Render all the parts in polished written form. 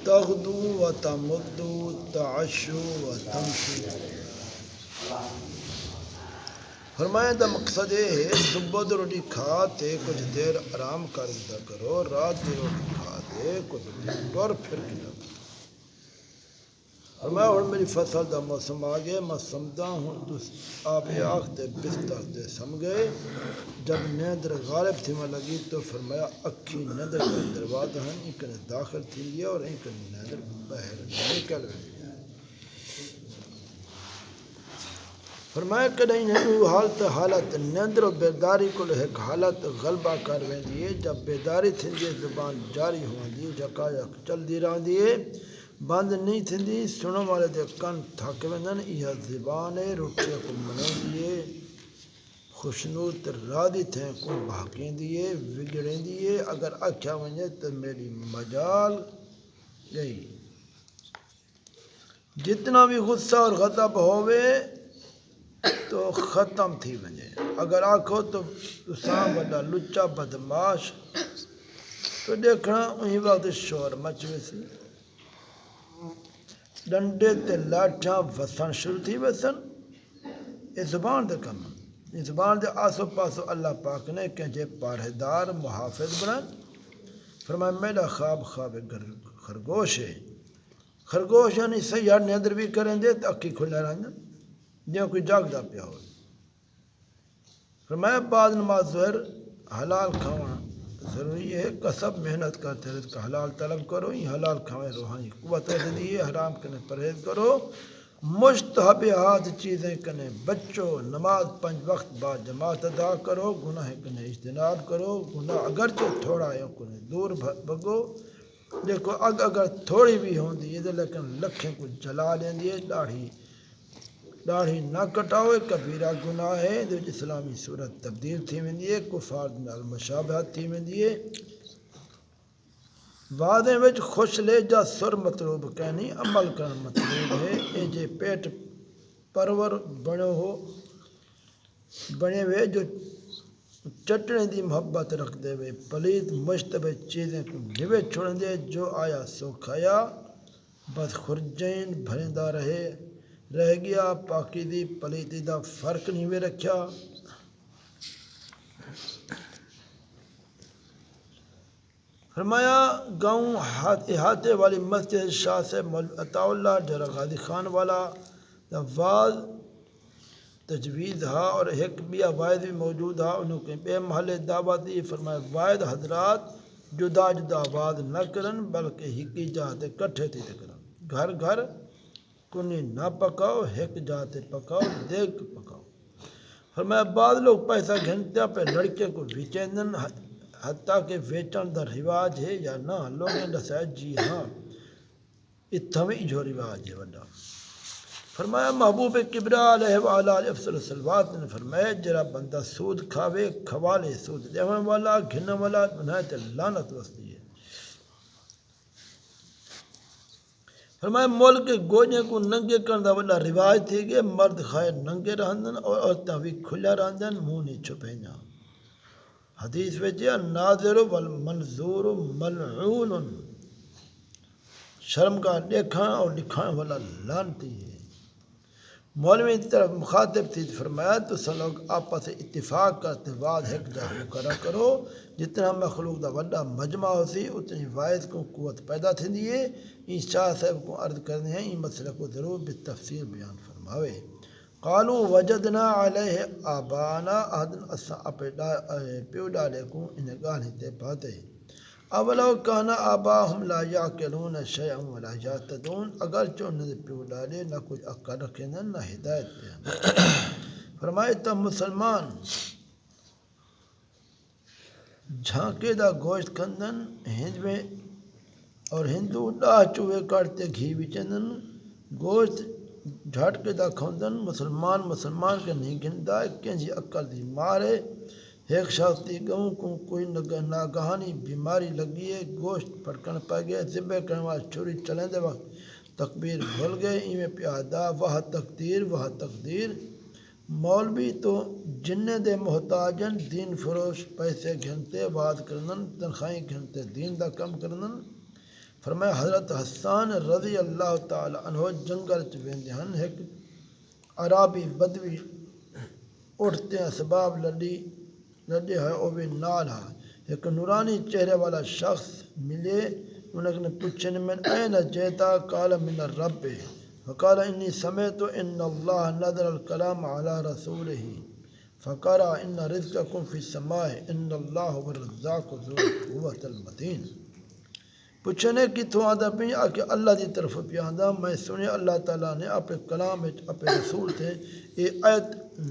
تغدو و تمدو تعشو و تمشو. فرمایا دا مقصد ہے صبح دی روٹی کھا تے کچھ دیر آرام کر دیا کرو، رات دی روٹی کھا تے کچھ دیر ٹر پھر کے جاؤ. فرمایا ہوں میری فصل دا موسم آ گیا، میں سمجھا ہوں تو آپ آختے بستر دے سم گئے. جب نیندر غالب تھی میں لگی تو فرمایا اکھی نیندر کا دروازہ ہیں انکنے داخل تھی گیا اور انکنے نیندر باہر نکل گئی. فرمایا کدیں نہیں حالت نیندر و بیداری کو ایک حالت غلبہ کر ویندی ہے. جب بیداری تھیندی زبان جاری ہوندی جکا یک چلدی رہندی ہے، بند نہیں تھیندی. سنو والے دے کن تھک ویندن. یہ زبان روٹی کو منیندی ہے، خوشنود راضی تھیں کو بھاکیندی ہے، وگڑیندی ہے. اگر آکھیا ونجے تو میری مجال گئی. جتنا بھی غصہ اور غضب ہوئے تو ختم تھی ونجے. اگر آکھو تو تساں وڈا لچا بدماش تو دیکھنا وہی وقت شور مچ ویسی. ڈنڈے تے لاٹھاں وسن شروع تھی وسن. یہ زبان دے کم، یہ زبان دے آسو پاسو اللہ پاک نے کہنجے پارہدار محافظ بنا. فرمایا میرا خواب خرگوش ہے. خرگوش یعنی سیاح نیندر بھی کریں دے تو اکھی کھلا رہنا جہاں کوئی جاگدا پیا ہو. فرمایا بعد نماز ظہر حلال کھانا ضروری ہے. کسب محنت کرتے رزق حلال طلب کرو. یہ حلال کھانے روحانی قوت دی ہے. حرام کنے پرہیز کرو. مستحبات چیزیں کنے بچو. نماز 5 وقت بعد جماعت ادا کرو. گناہ کنے اجتناب کرو. گناہ اگرچہ تھوڑا ہے کنے دور بھگو. دیکھو اگر تھوڑی بھی ہوندی ہے لیکن لکھیں کو جلا لیندی ہے. داڑھی نہ کٹاؤ کبیرہ گناہ ہے. اسلامی صورت تبدیل تھی ویندی ہے. کفار نال مشابہت تھی ویندی ہے. وعدے وچ خوش لے جا سر مطلوب کہنی عمل کرن مطلوب ہے. اے جے پیٹ پرور بنے ہوئے جو چٹنے دی محبت رکھ دے وے. پلیت مشتبہ چیزیں کو نوے چھوڑن دے. جو آیا سو کھایا بس خرجین بھرندہ رہ گیا. پاکی دی پلیتی دا فرق نہیں وے رکھیا. فرمایا گاؤں احاطے والی مسجد شاہ سے مولوی عطا اللہ ڈیرہ غازی خان والا دا واز تجویز ہا اور ایک بیا واحد بھی موجود ہا. انہوں کے بے محلے دعوت دی. فرمایا واحد حضرات جدا جدا آواز نہ کرن بلکہ ہکی جاتے کٹھے تھی کرن. گھر گھر کنی نہ پکاؤ، ایک جاتے پکاؤ، دیکھ پکاؤ. فرمایا بعض لوگ پیسہ گھنٹے پہ لڑکے کو ویچیندن حتیٰ کہ ویچن دا رواج ہے یا نہ. لوگوں نے دسایا جی ہاں اتھویں جو رواج ہے وڈا. فرمایا محبوب کبرا علیہ وآلہ افضل الصلوات نے فرمایا جرا بندہ سود کھاوے کھوالے سود دیون والا گھن والا نہایت لعنت وستی ہے. فرمایا ملک گوجے کو ننگے کرن دا وڈا رواج تھی گئے. مرد خیر ننگے رہندن اور عورتاں بھی کھلا رہندن منہ نہیں چھپینداں. حدیث وچ الناظر والمنظور ملعون. شرمگاہ دیکھن اور دکھانے والا لعنتی ہے. مولوی کی طرف مخاطب تھی. فرمایا تو سن لوگ آپس اتفاق کرتے واحد ایک جا کرو. جتنا مخلوق دا وڈا مجمع ہو سی اتنی واحد کو قوت پیدا تھیندی ہے. ان شاہ صاحب کو عرض کرنے ہیں ان مسئلہ کو ضرور بالتفصیل بیان فرماوے. قالوا وجدنا علیہ آبانا عہدن اساں اپنے پیو ڈالے کو انہیں گالی تے پاتے. اولو کانا آباہم لا یاکلون شیئا ولا یہتدون. اگرچہ انہیں پیو ڈالے نہ کچھ عقل رکھیں نہ ہدایت دیں. فرمائے تم مسلمان جھانکے دا گوشت کھندن ہند میں اور ہندو ڈاہ چوہے کاٹتے گھی وچندن. گوشت جھٹکے دا کھوندن. مسلمان کے نہیں گھندا کنجی عقل دی مارے. ایک شخص دی گاؤں کو کوئی ناگہانی بیماری لگی ہے. گوشت پھٹکن پہ گیا. ذبح کرنے والا چھری چلیں دے وقت تکبیر بھول گئے. ایویں پیادا واہ تقدیر. مولوی تو جننے دے محتاجن دین فروش پیسے گھنتے واز کرنن تنخواہیں گھنتے دین دا کم کرنن. فرمایا حضرت حسان رضی اللہ تعالی عنہ جنگل چ ویندے ہن، ایک عرابی بدوی اٹھتے اسباب لڈے ہے او بھی نال ہے، ایک نورانی چہرے والا شخص ملے، انہوں نے پوچھن من این جیتا؟ قال من الرب، فقال انی سمعت ان اللہ نزل الکلام علی رسولہ فقرأ ان رزقکم فی السماء ان اللہ هو الرزاق ذو القوۃ المتین۔ پوچھنے کتوں آندا پئی کہ اللہ دی طرف پہ آندا، میں سنیا اللہ تعالیٰ نے اپنے کلام اپنے رسول تے یہ آیت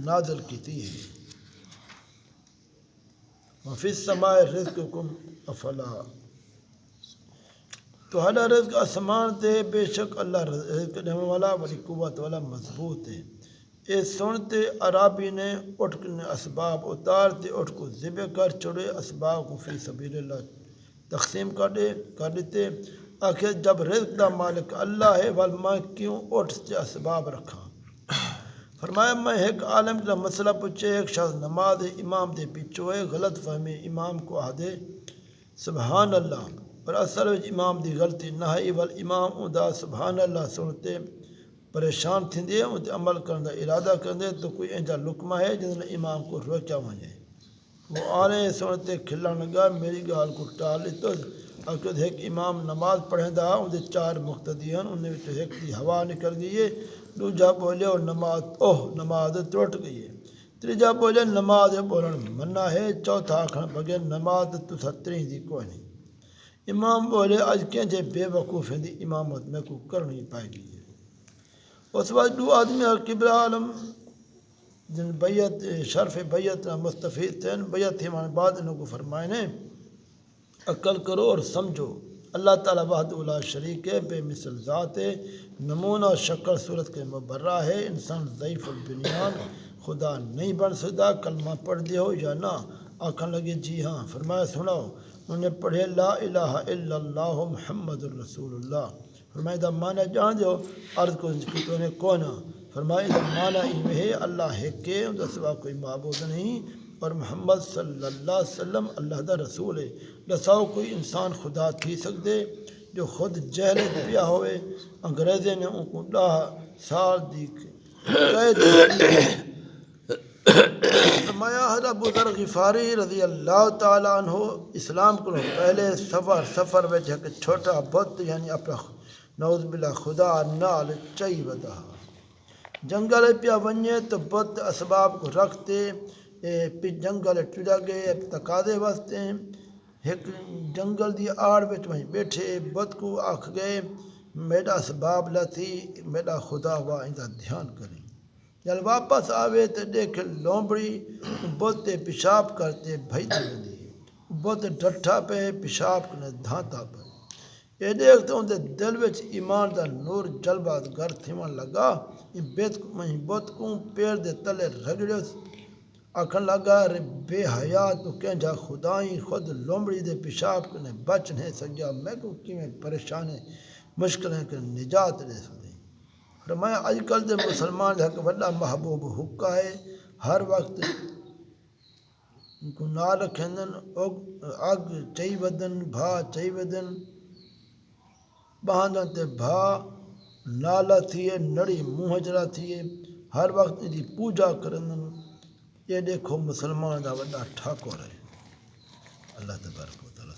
نازل کیتی ہے، وفی السماء رزقکم افلا، تو ہر رزق آسمان تے بے شک اللہ رزق دینے والا بڑی قوت والا مضبوط ہے۔ اے سنتے عرابی نے اٹھ کے اسباب اتارتے، اٹھ کو ذبح کر چھوڑے، اسباب کو فی سبیل اللہ تقسیم کر دیتے۔ آخر جب رزق دا مالک اللہ ہے ول میں کیوں اٹھ سے اسباب رکھا؟ فرمایا میں ایک عالم کا مسئلہ پوچھے، ایک شخص نماز امام دے پیچھو ہے، غلط فہمی امام کو آدھے سبحان اللہ، پر اصل امام دی غلطی نہ ہے، ول امام ادا سبحان اللہ سنتے پریشان تھیندے تے عمل کرنے دا ارادہ کرندے تو کوئی انجا لکمہ ہے جن نے امام کو روکیا ونجے، وہ آنے سنتے کھلن لگا، میری گال کو ٹال لیتو، اگر ایک امام نماز پڑھیں دا ان دے 4 مقتدی ہیں، ان میں ایک دی ہوا نکل گئی ہے، دوجا بولے اور نماز ٹوٹ گئی ہے، تیجا بولے نماز بولن منع ہے، چوتھا آخر بغیر نماز تو 17 دی کوئی نہیں۔ امام بولے اج کینجے بے وقوف ہیں دی امامت میں کو کرنی پائے گی ہے۔ اس وقت 2 آدمی قبلہ عالم جن بیعت شرف بیعت مستفید تھے، بیعت تھی ہمارے بعد انہوں کو فرمائے نے عقل کرو اور سمجھو، اللہ تعالیٰ وحدہ لا شریک ہے، بے مثل ذات ہے، نمونہ شکل صورت کے مبرہ ہے، انسان ضعیف البنیان خدا نہیں بن سکتا، کلمہ پڑھ دے ہو یا نہ؟ آکھن لگے جی ہاں۔ فرمایا سناؤ، انہوں نے پڑھے لا الہ الا اللہ محمد الرسول اللہ۔ فرمایا دا معنی جان دو، عرض کو تو نے کون؟ فرمایا دا معنی ہے اللہ ہے کہ ان کا سوا کوئی معبود نہیں، اور محمد صلی اللہ علیہ وسلم اللہ دا رسول ہے۔ دساؤ کوئی انسان خدا تھی سکتے جو خود جہل پیا ہوئے؟ انگریزیں نے ان کو 10 سال دی قید کی۔ فرمایا حضرت ابو ذر غفاری رضی اللہ تعالیٰ عنہ اسلام کو پہلے سفر میں ایک چھوٹا بت یعنی اپنا نعوذ باللہ خدا نال چئی ودا جنگل پیا ونجے تو بت اسباب کو رکھتے جنگل ٹرا گئے تقاضے واسطے، ایک جنگل دی آڑ وچ وہیں بیٹھے، بت کو آکھ گئے میرا اسباب لتھی، میرا خدا وا اندا دھیان کریں، جل واپس آوے تو دیکھ لومبڑی بت پیشاب کرتے بھائی دی، بت ڈٹھا پہ پیشاب کرنے دھانتا پہ، یہ دیکھ تو ان دے دل وچ ایمان دا نور جلبہ گر تھیون لگا، بت کو پیر دے تلے رگڑے، آکھن لگا بے حیا تو کینجا خدائی خود لومڑی دے پیشاب کرنے بچ نہیں سکیا، میں کو کیویں پریشانے مشکلیں کہ نجات دے سکتے۔ فرمایا اج کل دے مسلمان حق وڈا محبوب حقہ ہے، ہر وقت کو نہ رکھندن، اگ چئی ودن بھا چئی ودن، بہاندن تے بھا نالا تھیے نڑی منہ جرا تھیے، ہر وقت دی پوجا کرندن، یہ دیکھو مسلمان دا وڈا ٹھاکر ہے۔ اللہ تبارک و تعالیٰ